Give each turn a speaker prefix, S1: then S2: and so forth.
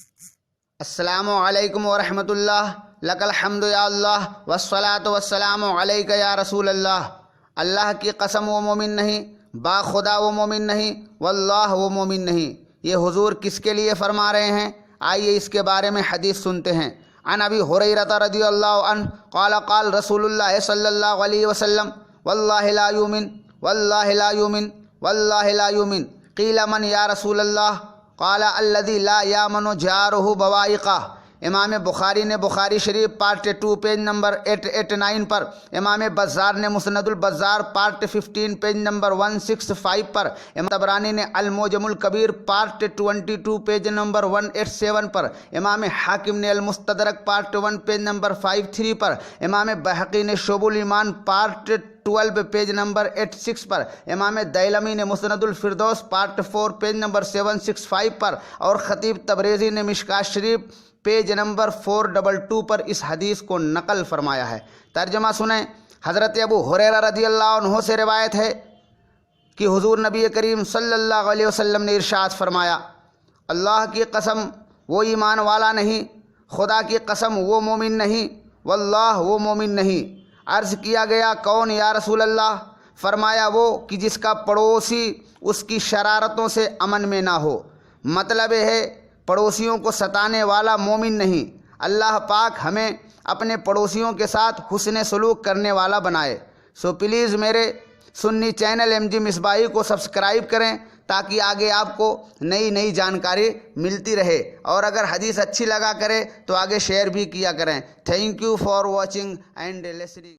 S1: السلام علیکم ورحمۃ اللہ، لک الحمد یا اللہ والصلاۃ والسلام علیک یا رسول اللہ۔ اللہ کی قسم وہ مومن نہیں، با خدا وہ مومن نہیں، واللہ وہ مومن نہیں۔ یہ حضور کس کے لیے فرما رہے ہیں؟ آئیے اس کے بارے میں حدیث سنتے ہیں۔ عن ابی ہریرہ رضی اللہ عنہ قال قال رسول اللہ صلی اللہ علیہ وسلم واللہ لا یؤمن واللہ لا یؤمن واللہ لا یؤمن قیل من یا رسول اللہ قال الذی لا یامن جارہ بوائقہ۔ امام بخاری نے بخاری شریف پارٹ 2 پیج نمبر 889 پر، امام بزار نے مسند البزار پارٹ 15 پیج نمبر 165 پر، امام طبرانی نے المعجم الکبیر پارٹ 22 پیج نمبر 187 پر، امام حاکم نے المستدرک پارٹ 1 پیج نمبر 53 پر، امام بہقی نے شعب الایمان پارٹ 12 پیج نمبر 86 پر، امام دیلمی نے مسند الفردوس پارٹ 4 پیج نمبر 765 پر، اور خطیب تبریزی نے مشکوٰۃ شریف پیج نمبر 422 پر اس حدیث کو نقل فرمایا ہے۔ ترجمہ سنیں۔ حضرت ابو ہریرہ رضی اللہ عنہ سے روایت ہے کہ حضور نبی کریم صلی اللہ علیہ وسلم نے ارشاد فرمایا، اللہ کی قسم وہ ایمان والا نہیں، خدا کی قسم وہ مومن نہیں، واللہ وہ مومن نہیں۔ عرض کیا گیا کون یا رسول اللہ؟ فرمایا وہ کہ جس کا پڑوسی اس کی شرارتوں سے امن میں نہ ہو۔ مطلب ہے پڑوسیوں کو ستانے والا مومن نہیں۔ اللہ پاک ہمیں اپنے پڑوسیوں کے ساتھ حسن سلوک کرنے والا بنائے۔ سو پلیز میرے سنی چینل ایم جی مصباحی کو سبسکرائب کریں تاکہ آگے آپ کو نئی جانکاری ملتی رہے، اور اگر حدیث اچھی لگا کرے تو آگے شیئر بھی کیا کریں۔ Thank you for watching and listening.